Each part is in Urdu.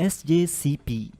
SJCP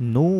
9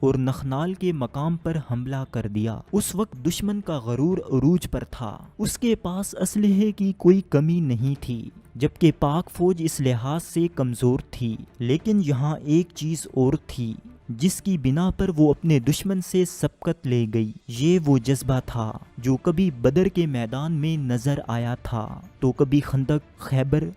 اور نخنال کے مقام پر حملہ کر دیا۔ اس وقت دشمن کا غرور عروج پر تھا، اس کے پاس اسلحے کی کوئی کمی نہیں تھی، جبکہ پاک فوج اس لحاظ سے کمزور تھی۔ لیکن یہاں ایک چیز اور تھی جس کی بنا پر وہ اپنے دشمن سے سبقت لے گئی۔ یہ وہ جذبہ تھا جو کبھی بدر کے میدان میں نظر آیا تھا تو کبھی خندق، خیبر،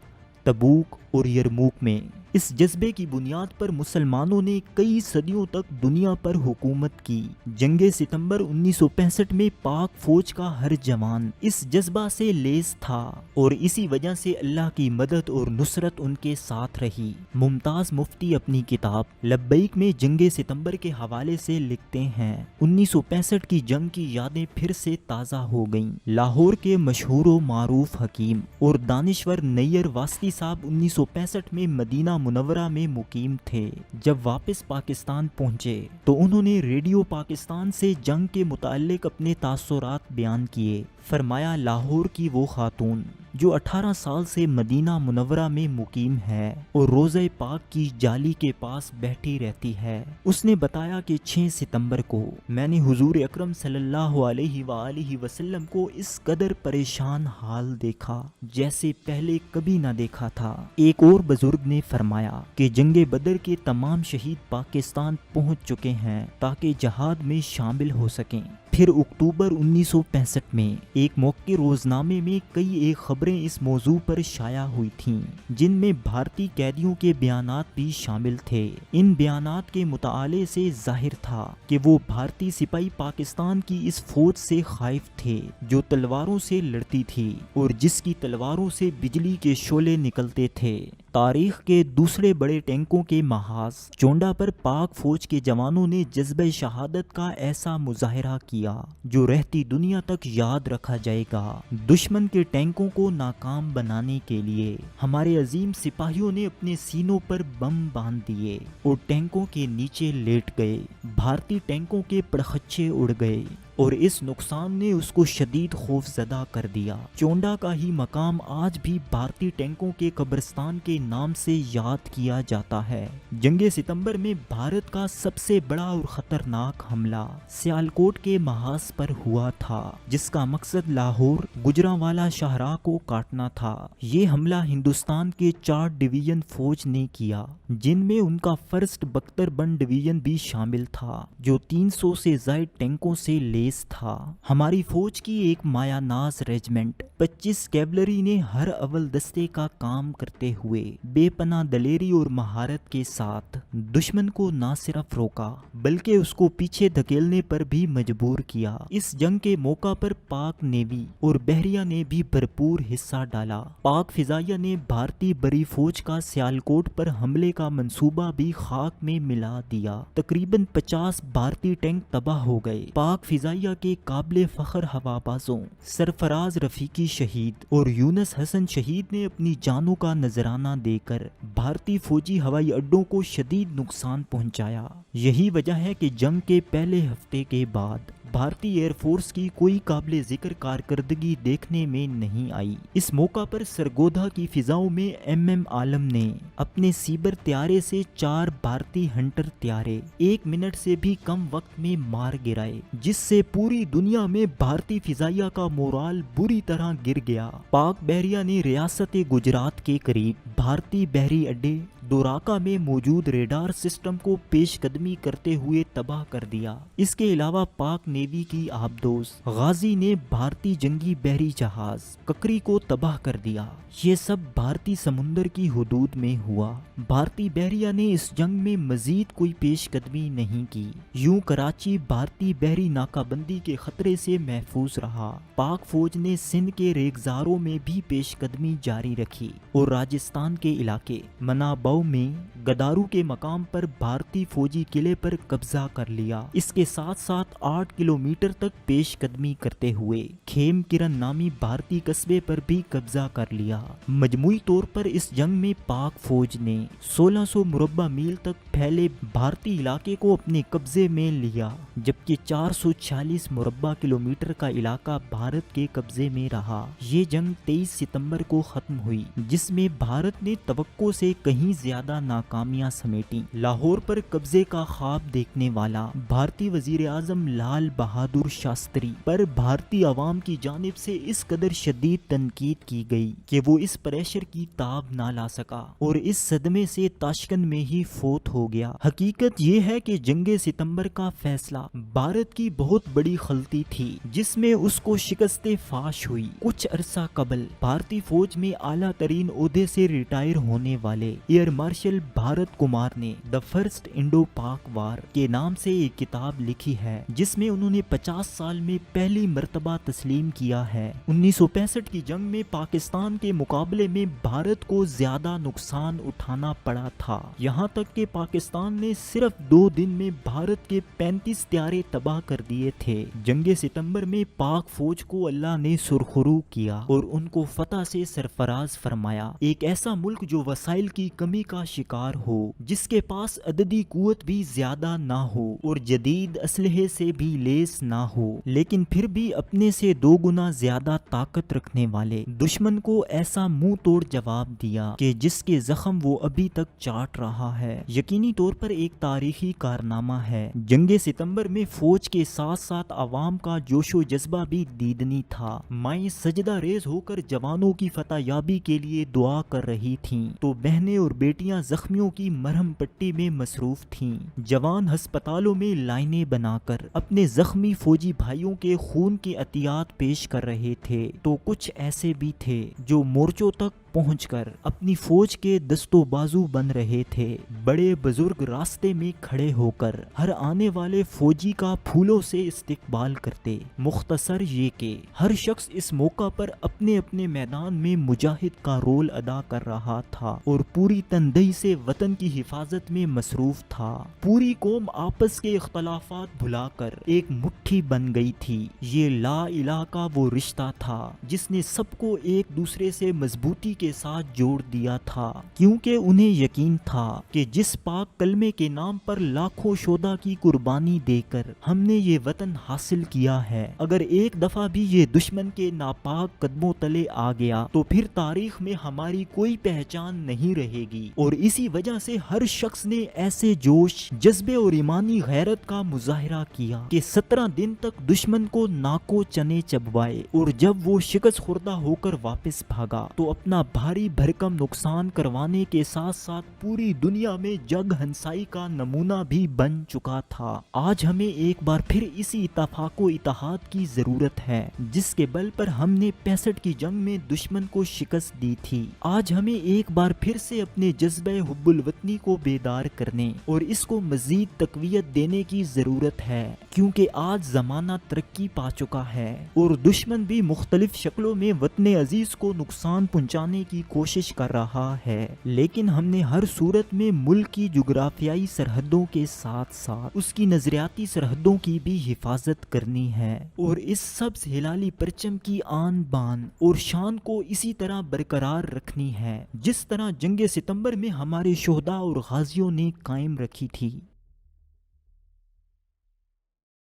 تبوک اور یرموک میں۔ اس جذبے کی بنیاد پر مسلمانوں نے کئی صدیوں تک دنیا پر حکومت کی۔ جنگ ستمبر 1965 میں پاک فوج کا ہر جوان اس جذبہ سے لیس تھا اور اسی وجہ سے اللہ کی مدد اور نصرت ان کے ساتھ رہی۔ ممتاز مفتی اپنی کتاب لبیک میں جنگ ستمبر کے حوالے سے لکھتے ہیں، 1965 کی جنگ کی یادیں پھر سے تازہ ہو گئیں۔ لاہور کے مشہور و معروف حکیم اور دانشور نیئر واسطی صاحب 1965 میں مدینہ منورہ میں مقیم تھے۔ جب واپس پاکستان پہنچے تو انہوں نے ریڈیو پاکستان سے جنگ کے متعلق اپنے تاثرات بیان کیے۔ فرمایا، لاہور کی وہ خاتون جو 18 سال سے مدینہ منورہ میں مقیم ہے اور روضہ پاک کی جالی کے پاس بیٹھی رہتی ہے، اس نے بتایا کہ 6 ستمبر کو میں نے حضور اکرم صلی اللہ علیہ وآلہ وسلم کو اس قدر پریشان حال دیکھا جیسے پہلے کبھی نہ دیکھا تھا۔ ایک اور بزرگ نے فرمایا کہ جنگ بدر کے تمام شہید پاکستان پہنچ چکے ہیں تاکہ جہاد میں شامل ہو سکیں۔ پھر اکتوبر 1965 میں ایک موقع روزنامے میں کئی ایک خبریں اس موضوع پر شائع ہوئی تھیں جن میں بھارتی قیدیوں کے بیانات بھی شامل تھے۔ ان بیانات کے مطالعے سے ظاہر تھا کہ وہ بھارتی سپاہی پاکستان کی اس فوج سے خائف تھے جو تلواروں سے لڑتی تھی اور جس کی تلواروں سے بجلی کے شعلے نکلتے تھے۔ تاریخ کے دوسرے بڑے ٹینکوں کے محاذ چونڈا پر پاک فوج کے جوانوں نے جذبہ شہادت کا ایسا مظاہرہ کیا جو رہتی دنیا تک یاد رکھا جائے گا۔ دشمن کے ٹینکوں کو ناکام بنانے کے لیے ہمارے عظیم سپاہیوں نے اپنے سینوں پر بم باندھ دیے اور ٹینکوں کے نیچے لیٹ گئے۔ بھارتی ٹینکوں کے پرخچے اڑ گئے اور اس نقصان نے اس کو شدید خوف زدہ کر دیا۔ چونڈا کا ہی مقام آج بھی بھارتی ٹینکوں کے قبرستان کے نام سے یاد کیا جاتا ہے۔ جنگ ستمبر میں بھارت کا سب سے بڑا اور خطرناک حملہ سیالکوٹ کے محاذ پر ہوا تھا جس کا مقصد لاہور، گجرانوالہ شاہراہ کو کاٹنا تھا۔ یہ حملہ ہندوستان کے 4 ڈویژن فوج نے کیا جن میں ان کا 1 بختر بن ڈویژن بھی شامل تھا جو 300 سے زائد ٹینکوں سے لیس تھا۔ ہماری فوج کی ایک مایا ناز ریجمنٹ 25 کیولری نے ہر اول دستے کا کام کرتے ہوئے بے پناہ دلیری اور مہارت کے ساتھ دشمن کو نہ صرف روکا بلکہ اس کو پیچھے دھکیلنے پر بھی مجبور کیا۔ اس جنگ کے موقع پر پاک نیوی اور بحریہ نے بھی بھرپور حصہ ڈالا۔ پاک فضائیہ نے بھارتی بری فوج کا سیالکوٹ پر حملے کا منصوبہ بھی خاک میں ملا دیا۔ تقریباً 50 بھارتی ٹینک تباہ ہو گئے۔ پاک فضائیہ کے قابل فخر ہوابازوں سرفراز رفیقی شہید اور یونس حسن شہید نے اپنی جانوں کا نذرانہ دے کر بھارتی فوجی ہوائی اڈوں کو شدید نقصان پہنچایا۔ یہی وجہ ہے کہ جنگ کے پہلے ہفتے کے بعد بھارتی ایئر فورس کی کوئی قابل ذکر کارکردگی دیکھنے میں نہیں آئی۔ اس موقع پر سرگودا کی فضاؤں میں MM عالم نے اپنے سیبر طیارے سے 4 بھارتی ہنٹر طیارے 1 منٹ سے بھی کم وقت میں مار گرائے جس سے پوری دنیا میں بھارتی فضائیہ کا مورال بری طرح گر گیا۔ پاک بحریہ نے ریاست گجرات کے قریب بھارتی بحری اڈے دوراکا میں موجود ریڈار سسٹم کو پیش قدمی کرتے ہوئے تباہ کر دیا۔ اس کے علاوہ پاک نیوی کی آبدوز غازی نے بھارتی جنگی بحری جہاز ککری کو تباہ کر دیا۔ یہ سب بھارتی سمندر کی حدود میں ہوا۔ بھارتی بحریہ نے اس جنگ میں مزید کوئی پیش قدمی نہیں کی۔ یوں کراچی بھارتی بحری ناکہ بندی کے خطرے سے محفوظ رہا۔ پاک فوج نے سندھ کے ریگزاروں میں بھی پیش قدمی جاری رکھی اور راجستھان کے علاقے مناباؤ میں گدارو کے مقام پر بھارتی فوجی قلعے پر قبضہ کر لیا۔ اس کے ساتھ ساتھ 8 کلومیٹر تک پیش قدمی کرتے ہوئے کھیم کرن نامی بھارتی قصبے پر بھی قبضہ کر لیا۔ مجموعی طور پر اس جنگ میں پاک فوج نے 1600 مربع میل تک پھیلے بھارتی علاقے کو اپنے قبضے میں لیا جبکہ 446 مربع کلومیٹر کا علاقہ بھارت کے قبضے میں رہا۔ یہ جنگ 23 ستمبر کو ختم ہوئی جس میں بھارت نے توقع سے کہیں زیادہ زیادہ ناکامیاں سمیٹیں۔ لاہور پر قبضے کا خواب دیکھنے والا بھارتی وزیر اعظم لال بہادر شاستری پر بھارتی عوام کی جانب سے اس قدر شدید تنقید کی گئی کہ وہ اس پریشر کی تاب نہ لا سکا اور اس صدمے سے تاشقند میں ہی فوت ہو گیا۔ حقیقت یہ ہے کہ جنگ ستمبر کا فیصلہ بھارت کی بہت بڑی غلطی تھی جس میں اس کو شکست فاش ہوئی۔ کچھ عرصہ قبل بھارتی فوج میں اعلیٰ ترین عہدے سے ریٹائر ہونے والے ایئر مارشل بھارت کمار نے دی فرسٹ انڈو پاک وار کے نام سے ایک کتاب لکھی ہے جس میں انہوں نے 50 سال میں پہلی مرتبہ تسلیم کیا ہے 1965 کی جنگ میں پاکستان کے مقابلے میں بھارت کو زیادہ نقصان اٹھانا پڑا تھا، یہاں تک کہ پاکستان نے صرف 2 دن میں بھارت کے 35 طیارے تباہ کر دیے تھے۔ جنگ ستمبر میں پاک فوج کو اللہ نے سرخرو کیا اور ان کو فتح سے سرفراز فرمایا۔ ایک ایسا ملک جو وسائل کی کمی کا شکار ہو، جس کے پاس عددی قوت بھی زیادہ نہ ہو اور جدید اسلحے سے بھی لیس نہ ہو، لیکن پھر بھی اپنے سے 2 گنا زیادہ طاقت رکھنے والے دشمن کو ایسا منہ توڑ جواب دیا کہ جس کے زخم وہ ابھی تک چاٹ رہا ہے۔ یقینی طور پر ایک تاریخی کارنامہ ہے۔ جنگ ستمبر میں فوج کے ساتھ ساتھ عوام کا جوش و جذبہ بھی دیدنی تھا۔ مائیں سجدہ ریز ہو کر جوانوں کی فتح یابی کے لیے دعا کر رہی تھیں تو بہنیں اور بیٹیاں زخمیوں کی مرہم پٹی میں مصروف تھیں۔ جوان ہسپتالوں میں لائنیں بنا کر اپنے زخمی فوجی بھائیوں کے خون کی عطیات پیش کر رہے تھے تو کچھ ایسے بھی تھے جو مورچوں تک پہنچ کر اپنی فوج کے دست و بازو بن رہے تھے۔ بڑے بزرگ راستے میں کھڑے ہو کر ہر آنے والے فوجی کا پھولوں سے استقبال کرتے۔ مختصر یہ کہ ہر شخص اس موقع پر اپنے اپنے میدان میں مجاہد کا رول ادا کر رہا تھا اور پوری تندہی سے وطن کی حفاظت میں مصروف تھا۔ پوری قوم آپس کے اختلافات بھلا کر ایک مٹھی بن گئی تھی۔ یہ لا الہ کا وہ رشتہ تھا جس نے سب کو ایک دوسرے سے مضبوطی کے ساتھ جوڑ دیا تھا، کیونکہ انہیں یقین تھا کہ جس پاک کلمے کے نام پر لاکھوں شہداء کی قربانی دے کر ہم نے یہ وطن حاصل کیا ہے، اگر ایک دفعہ بھی یہ دشمن کے ناپاک قدموں تلے آ گیا تو پھر تاریخ میں ہماری کوئی پہچان نہیں رہے گی۔ اور اسی وجہ سے ہر شخص نے ایسے جوش، جذبے اور ایمانی غیرت کا مظاہرہ کیا کہ 17 دن تک دشمن کو ناکو چنے چبوائے، اور جب وہ شکست خوردہ ہو کر واپس بھاگا تو اپنا بھاری بھرکم نقصان کروانے کے ساتھ ساتھ پوری دنیا میں جگ ہنسائی کا نمونہ بھی بن چکا تھا۔ آج ہمیں ایک بار پھر اسی اتفاق و اتحاد کی ضرورت ہے جس کے بل پر ہم نے 65 کی جنگ میں دشمن کو شکست دی تھی۔ آج ہمیں ایک بار پھر سے اپنے جذبہ حب الوطنی کو بیدار کرنے اور اس کو مزید تقویت دینے کی ضرورت ہے، کیونکہ آج زمانہ ترقی پا چکا ہے اور دشمن بھی مختلف شکلوں میں وطن عزیز کو نقصان پہنچانے کی کوشش کر رہا ہے، لیکن ہم نے ہر صورت میں ملک کی جغرافیائی سرحدوں کے ساتھ ساتھ اس کی نظریاتی سرحدوں کی بھی حفاظت کرنی ہے اور اس سبز ہلالی پرچم کی آن بان اور شان کو اسی طرح برقرار رکھنی ہے جس طرح جنگ ستمبر میں ہمارے شہداء اور غازیوں نے قائم رکھی تھی۔